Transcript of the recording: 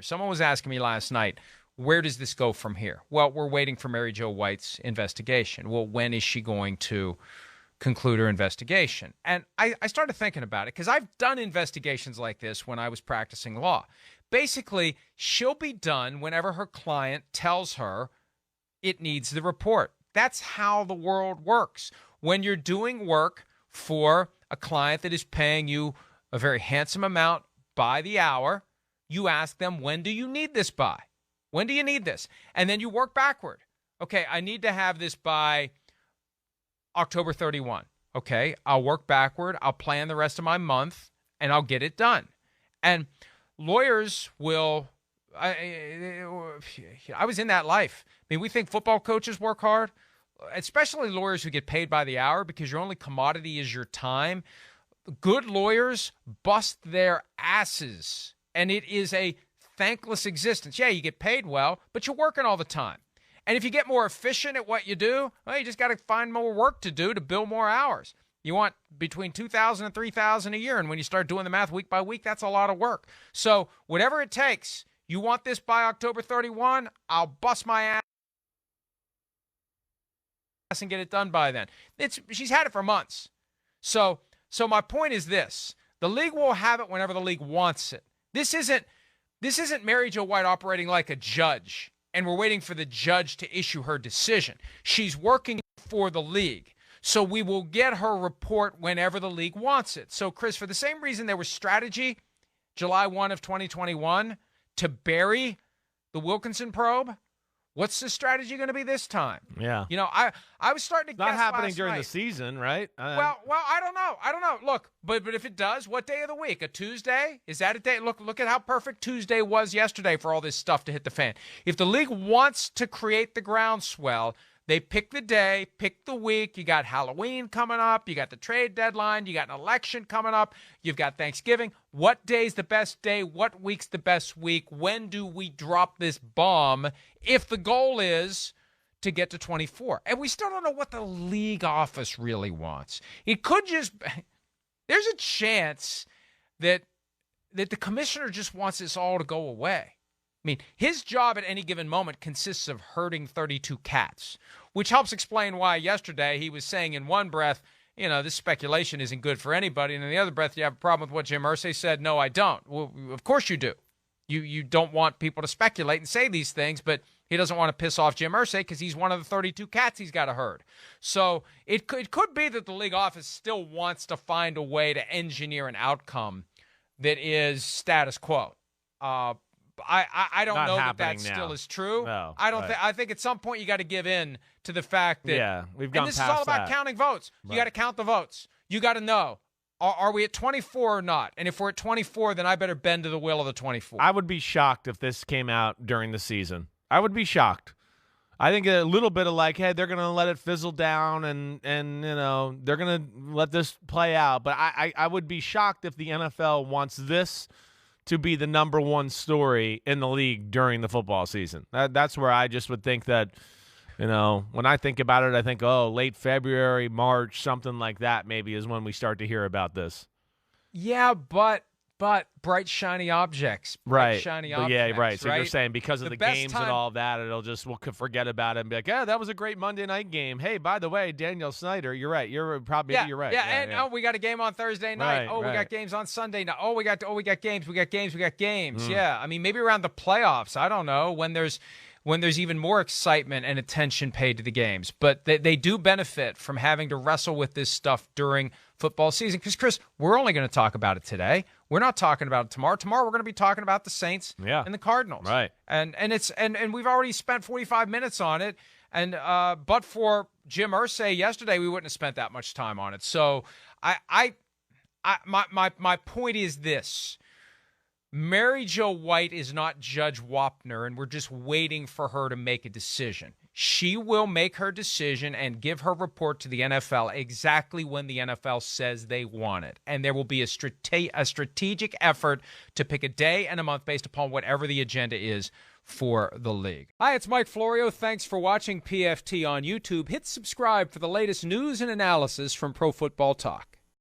Someone was asking me last night, where does this go from here? Well, we're waiting for Mary Jo White's investigation. Well, when is she going to conclude her investigation? And I started thinking about it because I've done investigations like this when I was practicing law. Basically, she'll be done whenever her client tells her it needs the report. That's how the world works. When you're doing work for a client that is paying you a very handsome amount by the hour, you ask them, when do you need this by? When do you need this? And then you work backward. Okay, I need to have this by October 31. Okay, I'll work backward. I'll plan the rest of my month, and I'll get it done. And lawyers will, I was in that life. I mean, we think football coaches work hard, especially lawyers who get paid by the hour because your only commodity is your time. Good lawyers bust their asses, and it is a thankless existence. Yeah, you get paid well, but you're working all the time. And if you get more efficient at what you do, well, you just got to find more work to do to bill more hours. You want between $2,000 and $3,000 a year, and when you start doing the math week by week, that's a lot of work. So whatever it takes, you want this by October 31, I'll bust my ass and get it done by then. She's had it for months. So my point is this. The league will have it whenever the league wants it. This isn't Mary Jo White operating like a judge, and we're waiting for the judge to issue her decision. She's working for the league. So we will get her report whenever the league wants it. So, Chris, for the same reason there was strategy July 1 of 2021 to bury the Wilkinson probe, what's the strategy going to be this time? Yeah. You know, I was starting to guess not happening last during night. The season, right? Well, I don't know. Look, but if it does, what day of the week? A Tuesday? Is that a day? Look at how perfect Tuesday was yesterday for all this stuff to hit the fan. If the league wants to create the groundswell, they pick the day, pick the week. You got Halloween coming up. You got the trade deadline. You got an election coming up. You've got Thanksgiving. What day's the best day? What week's the best week? When do we drop this bomb if the goal is to get to 24? And we still don't know what the league office really wants. It could just – there's a chance that the commissioner just wants this all to go away. I mean, his job at any given moment consists of herding 32 cats, which helps explain why yesterday he was saying in one breath, you know, this speculation isn't good for anybody. And in the other breath, you have a problem with what Jim Irsay said. No, I don't. Well, of course you do. You don't want people to speculate and say these things, but he doesn't want to piss off Jim Irsay because he's one of the 32 cats he's got to herd. So it could be that the league office still wants to find a way to engineer an outcome that is status quo. I don't know that still is true. No, I think at some point you got to give in to the fact that we've gone and this past is all about that. counting votes. You got to count the votes. You got to know, are we at 24 or not? And if we're at 24, then I better bend to the will of the 24. I would be shocked if this came out during the season. I would be shocked. I think a little bit of like, hey, they're going to let it fizzle down and you know, they're going to let this play out. But I would be shocked if the NFL wants this to be the number one story in the league during the football season. That's where I just would think that, you know, when I think about it, I think, oh, late February, March, something like that maybe is when we start to hear about this. Yeah, but bright, shiny objects. Right. Shiny but objects. Yeah, right. So right? you're saying because of the games and all that, we'll forget about it and be like, yeah, that was a great Monday night game. Hey, by the way, Daniel Snyder, you're right. You're right. Yeah, we got a game on Thursday night. Right, we got games on Sunday night. We got games. We got games. Yeah. I mean, maybe around the playoffs. I don't know, when there's even more excitement and attention paid to the games. But they do benefit from having to wrestle with this stuff during football season. Because, Chris, we're only going to talk about it today. We're not talking about it tomorrow. Tomorrow we're going to be talking about the Saints and the Cardinals. Right. And we've already spent 45 minutes on it. And but for Jim Irsay yesterday, we wouldn't have spent that much time on it. So my point is this. Mary Jo White is not Judge Wapner, and we're just waiting for her to make a decision. She will make her decision and give her report to the NFL exactly when the NFL says they want it. And there will be a strategic effort to pick a day and a month based upon whatever the agenda is for the league. Hi, it's Mike Florio. Thanks for watching PFT on YouTube. Hit subscribe for the latest news and analysis from Pro Football Talk.